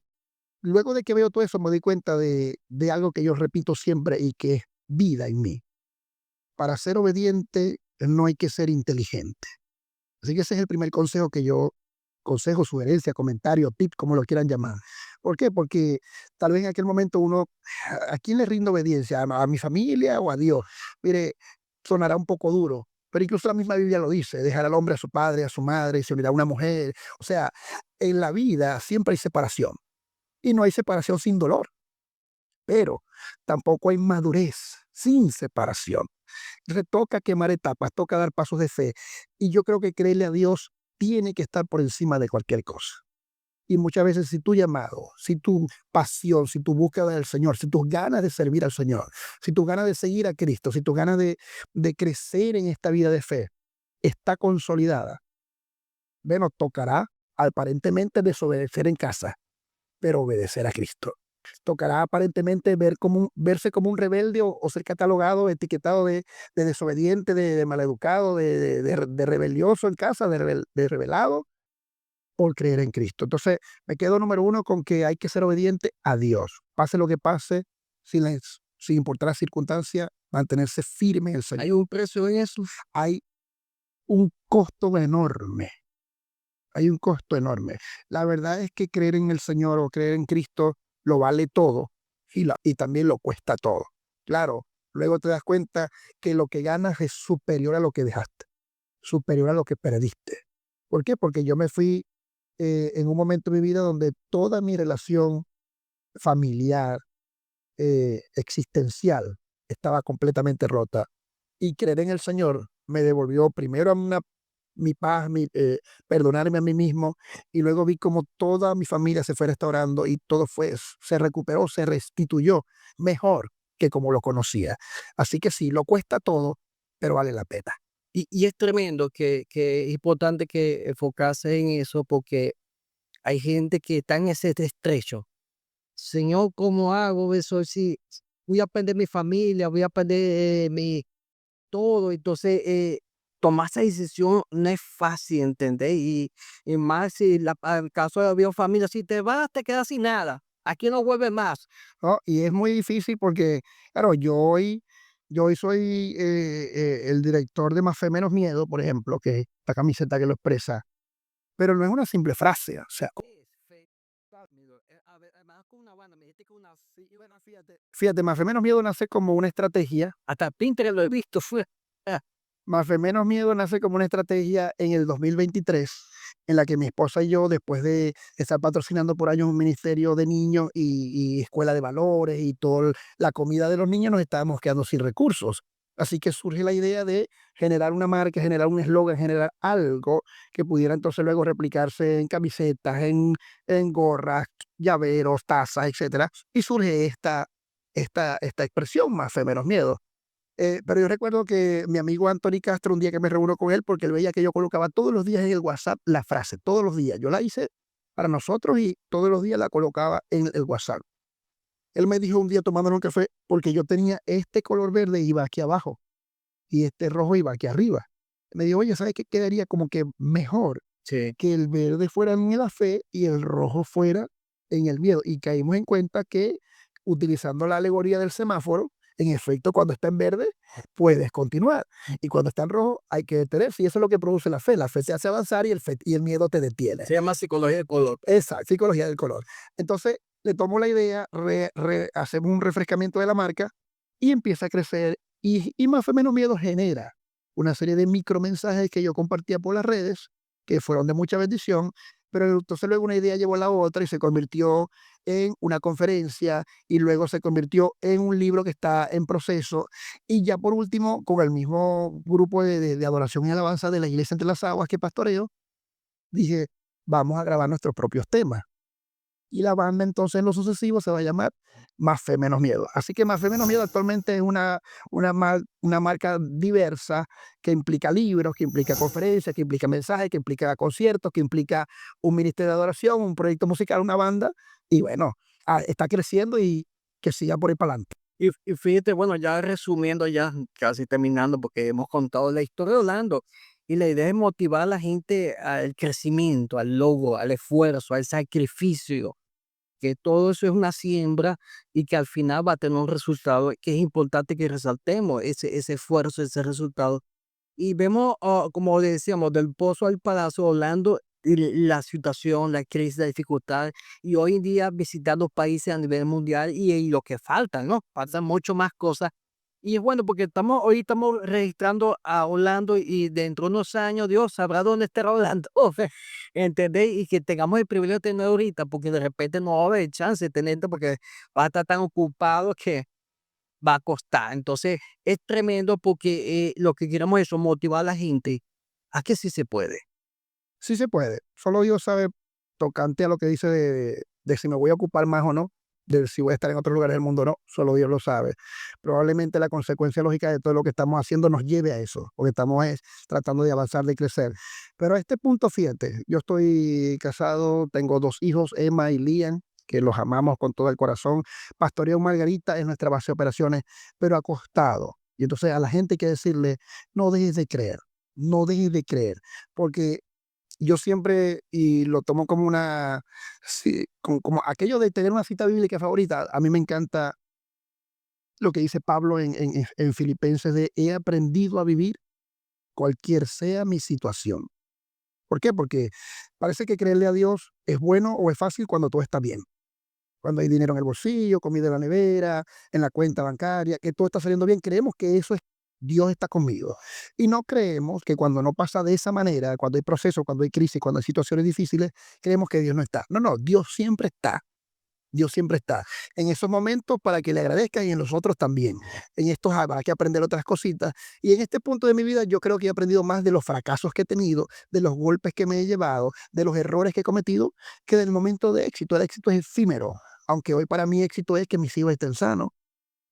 luego de que veo todo eso, me doy cuenta de algo que yo repito siempre y que es vida en mí. Para ser obediente no hay que ser inteligente. Así que ese es el primer consejo que yo, consejo, sugerencia, comentario, tip, como lo quieran llamar. ¿Por qué? Porque tal vez en aquel momento uno, ¿a quién le rindo obediencia? ¿A mi familia o a Dios? Mire, sonará un poco duro, pero incluso la misma Biblia lo dice, dejar al hombre a su padre, a su madre, y se unirá a una mujer. O sea, en la vida siempre hay separación y no hay separación sin dolor, pero tampoco hay madurez sin separación. Toca quemar etapas, toca dar pasos de fe. Y yo creo que creerle a Dios tiene que estar por encima de cualquier cosa. Y muchas veces si tu llamado, si tu pasión, si tu búsqueda del Señor, si tus ganas de servir al Señor, si tus ganas de seguir a Cristo, si tus ganas de crecer en esta vida de fe está consolidada, bueno, tocará aparentemente desobedecer en casa, pero obedecer a Cristo. Tocará aparentemente verse como un rebelde o ser catalogado, etiquetado de desobediente, de maleducado, de rebelioso en casa, de rebelado por creer en Cristo. Entonces, me quedo número uno con que hay que ser obediente a Dios. Pase lo que pase, sin importar la circunstancia, mantenerse firme en el Señor. ¿Hay un precio en eso? Hay un costo enorme. Hay un costo enorme. La verdad es que creer en el Señor o creer en Cristo lo vale todo y también lo cuesta todo. Claro, luego te das cuenta que lo que ganas es superior a lo que dejaste, superior a lo que perdiste. ¿Por qué? Porque yo me fui en un momento de mi vida donde toda mi relación familiar, existencial, estaba completamente rota. Y creer en el Señor me devolvió primero a mi paz, perdonarme a mí mismo, y luego vi como toda mi familia se fue restaurando y todo se recuperó, se restituyó mejor que como lo conocía. Así que sí, lo cuesta todo, pero vale la pena. Y es tremendo que es importante que enfocarse en eso porque hay gente que está en ese estrecho. Señor, ¿cómo hago eso? Si voy a perder mi familia, voy a perder mi todo. Entonces, tomar esa decisión no es fácil, ¿entendés? Y más si el caso de la familia, si te vas, te quedas sin nada. Aquí no vuelves más. ¿No? Y es muy difícil porque, claro, yo hoy soy el director de Más Fe Menos Miedo, por ejemplo, que es esta camiseta que lo expresa, pero no es una simple frase, o sea, Es fe- a ver, además con una banda, me dijiste que una bueno, fíjate, Más Fe Menos Miedo nace como una estrategia. hasta Pinterest lo he visto, fue. Más Fe Menos Miedo nace como una estrategia en el 2023, en la que mi esposa y yo, después de estar patrocinando por años un ministerio de niños y escuela de valores y toda la comida de los niños, nos estábamos quedando sin recursos. Así que surge la idea de generar una marca, generar un eslogan, generar algo que pudiera entonces luego replicarse en camisetas, en gorras, llaveros, tazas, etcétera. Y surge esta expresión, Más Fe Menos Miedo. Pero yo recuerdo que mi amigo Anthony Castro, un día que me reúno con él, porque él veía que yo colocaba todos los días en el WhatsApp la frase, todos los días. Yo la hice para nosotros y todos los días la colocaba en el WhatsApp. Él me dijo un día tomándonos un café, porque yo tenía este color verde iba aquí abajo y este rojo iba aquí arriba. Me dijo, oye, ¿sabes qué quedaría como que mejor? Sí. Que el verde fuera en la fe y el rojo fuera en el miedo. Y caímos en cuenta que utilizando la alegoría del semáforo, en efecto, cuando está en verde, puedes continuar. Y cuando está en rojo, hay que detenerse. Y eso es lo que produce la fe. La fe te hace avanzar y el miedo te detiene. Se llama psicología de color. Exacto, psicología del color. Entonces, le tomo la idea, hacemos un refrescamiento de la marca y empieza a crecer. Y Más o menos miedo genera una serie de micromensajes que yo compartía por las redes, que fueron de mucha bendición, pero entonces luego una idea llevó a la otra y se convirtió en una conferencia y luego se convirtió en un libro que está en proceso. Y ya por último, con el mismo grupo de adoración y alabanza de la Iglesia Entre las Aguas que pastoreo, dije, vamos a grabar nuestros propios temas. Y la banda entonces en lo sucesivo se va a llamar Más Fe Menos Miedo. Así que Más Fe Menos Miedo actualmente es una marca diversa que implica libros, que implica conferencias, que implica mensajes, que implica conciertos, que implica un ministerio de adoración, un proyecto musical, una banda. Y bueno, está creciendo y que siga por ahí para adelante. Y fíjate, bueno, ya resumiendo, ya casi terminando, porque hemos contado la historia de Orlando. Y la idea es motivar a la gente al crecimiento, al logro, al esfuerzo, al sacrificio, que todo eso es una siembra y que al final va a tener un resultado, que es importante que resaltemos ese esfuerzo, ese resultado. Y vemos, como decíamos, del pozo al palacio, Orlando, y la situación, la crisis, la dificultad, y hoy en día visitando países a nivel mundial y lo que falta, ¿no? Faltan mucho más cosas. Y es bueno porque hoy estamos registrando a Orlando y dentro de unos años, Dios sabrá dónde estará Orlando, ¿entendés? Y que tengamos el privilegio de tener ahorita, porque de repente no va a haber chance de tenerte porque va a estar tan ocupado que va a costar. Entonces, es tremendo porque lo que queremos es eso, motivar a la gente a que sí se puede. Sí se puede. Solo Dios sabe tocante a lo que dice de si me voy a ocupar más o no, de si voy a estar en otros lugares del mundo o no, solo Dios lo sabe. Probablemente la consecuencia lógica de todo lo que estamos haciendo nos lleve a eso, porque estamos tratando de avanzar, de crecer. Pero a este punto, fíjate, yo estoy casado, tengo 2 hijos, Emma y Liam, que los amamos con todo el corazón. Pastoreo Margarita es nuestra base de operaciones, pero acostado. Y entonces a la gente hay que decirle, no dejes de creer, no dejes de creer, porque yo siempre, y lo tomo como sí, como aquello de tener una cita bíblica favorita, a mí me encanta lo que dice Pablo en Filipenses de he aprendido a vivir cualquier sea mi situación. ¿Por qué? Porque parece que creerle a Dios es bueno o es fácil cuando todo está bien. Cuando hay dinero en el bolsillo, comida en la nevera, en la cuenta bancaria, que todo está saliendo bien, creemos que eso es Dios está conmigo. Y no creemos que cuando no pasa de esa manera, cuando hay procesos, cuando hay crisis, cuando hay situaciones difíciles, creemos que Dios no está. No, no, Dios siempre está. Dios siempre está. En esos momentos para que le agradezcan y en los otros también. En estos habrá que aprender otras cositas. Y en este punto de mi vida yo creo que he aprendido más de los fracasos que he tenido, de los golpes que me he llevado, de los errores que he cometido, que del momento de éxito. El éxito es efímero. Aunque hoy para mí éxito es que mis hijos estén sanos,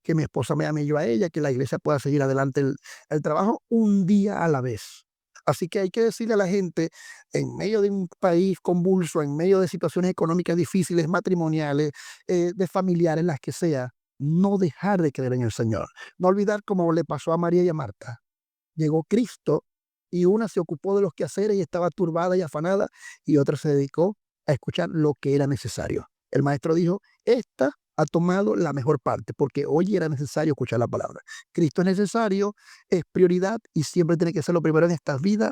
que mi esposa me ame yo a ella, que la iglesia pueda seguir adelante el trabajo un día a la vez. Así que hay que decirle a la gente, en medio de un país convulso, en medio de situaciones económicas difíciles, matrimoniales, de familiares, las que sea, no dejar de creer en el Señor. No olvidar como le pasó a María y a Marta. Llegó Cristo y una se ocupó de los quehaceres y estaba turbada y afanada, y otra se dedicó a escuchar lo que era necesario. El maestro dijo, esta ha tomado la mejor parte, porque hoy era necesario escuchar la palabra. Cristo es necesario, es prioridad y siempre tiene que ser lo primero en estas vidas,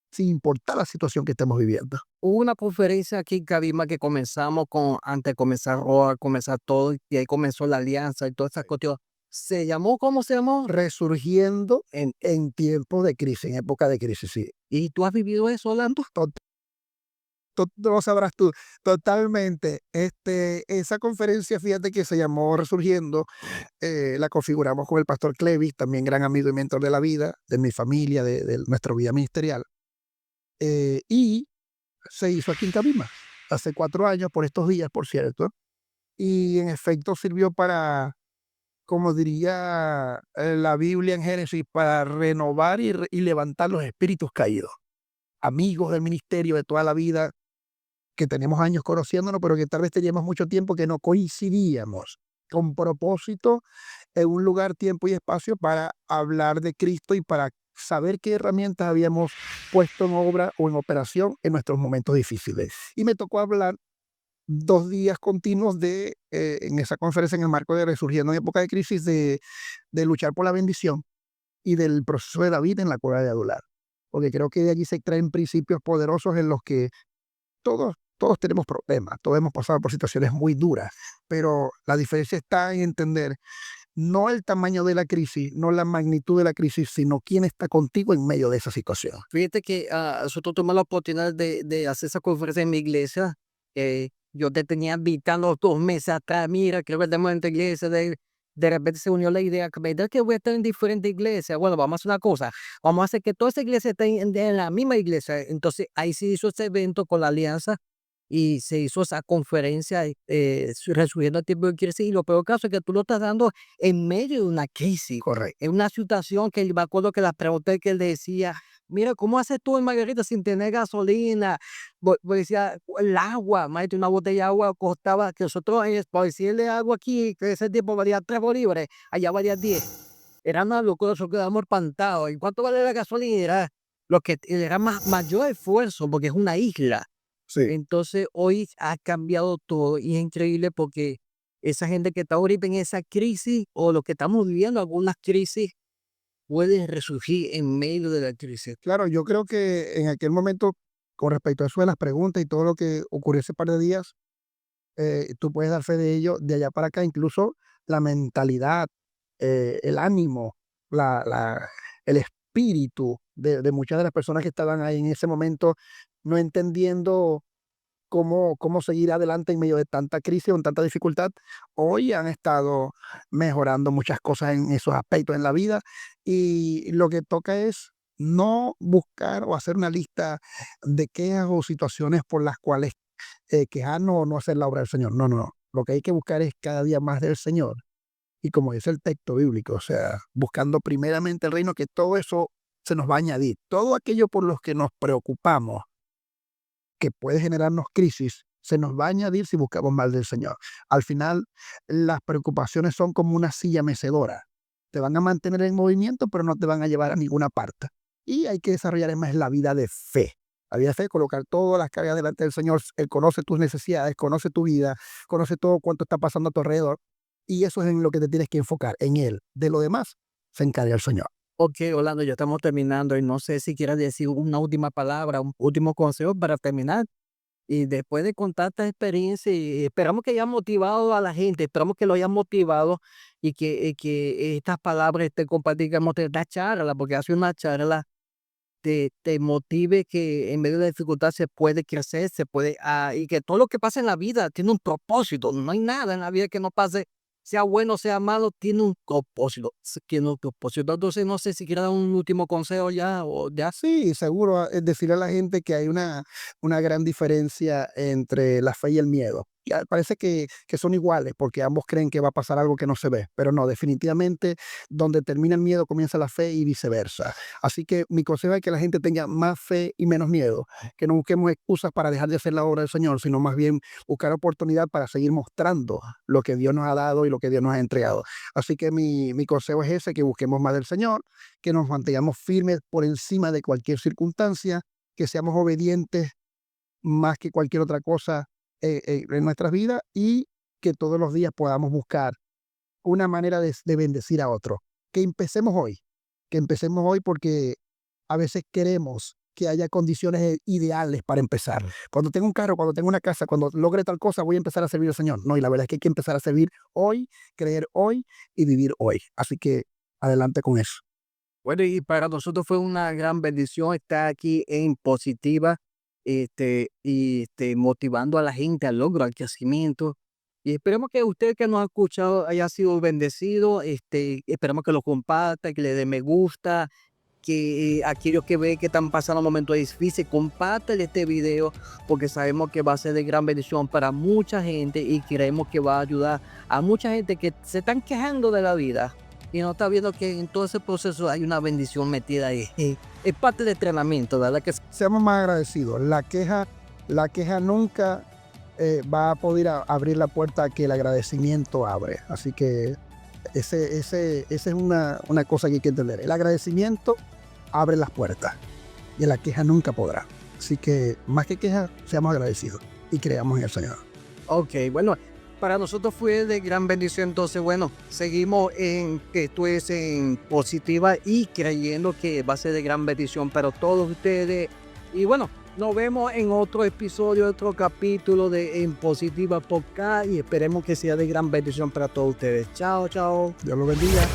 sin importar la situación que estemos viviendo. Hubo una conferencia aquí en Cabima que comenzamos con, antes de comenzar ROA, comenzar todo, y ahí comenzó la alianza y todas esas cuestiones. ¿Se llamó? ¿Cómo se llamó? Resurgiendo en tiempos de crisis, en época de crisis, sí. ¿Y tú has vivido eso, Orlando? Lo sabrás tú, totalmente. Esa conferencia, fíjate que se llamó Resurgiendo, la configuramos con el pastor Clevis, también gran amigo y mentor de la vida, de mi familia, de nuestra vida ministerial. Y se hizo aquí en Cabima, hace 4 años, por estos días, por cierto. Y en efecto sirvió para, como diría la Biblia en Génesis, para renovar y levantar los espíritus caídos. Amigos del ministerio de toda la vida, que tenemos años conociéndonos, pero que tal vez teníamos mucho tiempo que no coincidíamos, con propósito, en un lugar, tiempo y espacio para hablar de Cristo y para saber qué herramientas habíamos puesto en obra o en operación en nuestros momentos difíciles. Y me tocó hablar 2 días continuos en esa conferencia, en el marco de Resurgiendo en época de crisis, de luchar por la bendición y del proceso de David en la cueva de Adular. Porque creo que de allí se extraen principios poderosos en los que todos tenemos problemas, todos hemos pasado por situaciones muy duras, pero la diferencia está en entender no el tamaño de la crisis, no la magnitud de la crisis, sino quién está contigo en medio de esa situación. Fíjate que nosotros tuvimos la oportunidad de hacer esa conferencia en mi iglesia. Yo te tenía invitando 2 meses atrás, mira, quiero ver en tu iglesia. De repente se unió la idea, ¿verdad que voy a estar en diferentes iglesias? Bueno, vamos a hacer una cosa, vamos a hacer que toda esa iglesia esté en la misma iglesia. Entonces ahí se hizo ese evento con la alianza y se hizo esa conferencia, resumiendo el tiempo de crisis. Y lo peor caso es que tú lo estás dando en medio de una crisis, Correcto. en una situación que me acuerdo que la pregunté que él decía, mira, ¿cómo haces tú en Margarita sin tener gasolina? Decía, el agua, maestro, una botella de agua costaba, que nosotros, por decirle agua aquí, que ese tiempo valía 3 bolívares, allá valía 10. Era una locura, eso quedamos espantados. ¿Y cuánto vale la gasolina? Era lo que era mayor esfuerzo, porque es una isla. Sí. Entonces, hoy ha cambiado todo y es increíble porque esa gente que está ahorita en esa crisis o lo que estamos viviendo, algunas crisis, pueden resurgir en medio de la crisis. Claro, yo creo que en aquel momento, con respecto a eso de las preguntas y todo lo que ocurrió ese par de días, tú puedes dar fe de ello de allá para acá, incluso la mentalidad, el ánimo, el espíritu de muchas de las personas que estaban ahí en ese momento, no entendiendo cómo seguir adelante en medio de tanta crisis o en tanta dificultad. Hoy han estado mejorando muchas cosas en esos aspectos en la vida, y lo que toca es no buscar o hacer una lista de quejas o situaciones por las cuales quejarnos o no hacer la obra del Señor. No, no, no. Lo que hay que buscar es cada día más del Señor. Y como dice el texto bíblico, o sea, buscando primeramente el reino, que todo eso se nos va a añadir. Todo aquello por los que nos preocupamos, que puede generarnos crisis, se nos va a añadir si buscamos más del Señor. Al final, las preocupaciones son como una silla mecedora. Te van a mantener en movimiento, pero no te van a llevar a ninguna parte. Y hay que desarrollar más la vida de fe. La vida de fe, colocar todas las cargas delante del Señor. Él conoce tus necesidades, conoce tu vida, conoce todo cuanto está pasando a tu alrededor. Y eso es en lo que te tienes que enfocar, en Él. De lo demás, se encarga el Señor. Ok, Orlando, ya estamos terminando y no sé si quieras decir una última palabra, un último consejo para terminar. Y después de contar esta experiencia, y esperamos que haya motivado a la gente, esperamos que lo haya motivado y que estas palabras estén compartidas, digamos, de esta charla, porque hace una charla te motive que en medio de la dificultad se puede crecer, se puede, y que todo lo que pasa en la vida tiene un propósito. No hay nada en la vida que no pase, sea bueno, sea malo, tiene un propósito. Tiene un propósito. Entonces, no sé si quieres dar un último consejo ya o ya. Sí, seguro, es decirle a la gente que hay una gran diferencia entre la fe y el miedo. parece que son iguales porque ambos creen que va a pasar algo que no se ve, pero no, definitivamente donde termina el miedo comienza la fe y viceversa. Así que mi consejo es que la gente tenga más fe y menos miedo, que no busquemos excusas para dejar de hacer la obra del Señor, sino más bien buscar oportunidad para seguir mostrando lo que Dios nos ha dado y lo que Dios nos ha entregado. Así que mi consejo es ese, que busquemos más del Señor, que nos mantengamos firmes por encima de cualquier circunstancia, que seamos obedientes más que cualquier otra cosa en nuestras vidas, y que todos los días podamos buscar una manera de bendecir a otro. Que empecemos hoy porque a veces queremos que haya condiciones ideales para empezar. Cuando tengo un carro, cuando tengo una casa, cuando logre tal cosa, voy a empezar a servir al Señor. No, y la verdad es que hay que empezar a servir hoy, creer hoy y vivir hoy. Así que adelante con eso. Bueno, y para nosotros fue una gran bendición estar aquí en Positiva, motivando a la gente al logro, al crecimiento. Y esperemos que usted que nos ha escuchado haya sido bendecido. Esperamos que lo comparta, que le dé me gusta, que aquellos que ven que están pasando momentos difíciles, compártale este video, porque sabemos que va a ser de gran bendición para mucha gente y creemos que va a ayudar a mucha gente que se están quejando de la vida y no está viendo que en todo ese proceso hay una bendición metida ahí. Es parte del entrenamiento, ¿verdad? Que Seamos más agradecidos. La queja nunca va a poder abrir la puerta que el agradecimiento abre. Así que esa es una cosa que hay que entender. El agradecimiento abre las puertas y la queja nunca podrá. Así que más que queja, seamos agradecidos y creamos en el Señor. Ok, bueno, para nosotros fue de gran bendición. Entonces, bueno, seguimos en que esto es en Positiva y creyendo que va a ser de gran bendición para todos ustedes. Y bueno, nos vemos en otro episodio, otro capítulo de En Positiva Podcast y esperemos que sea de gran bendición para todos ustedes. Chao, chao. Dios los bendiga.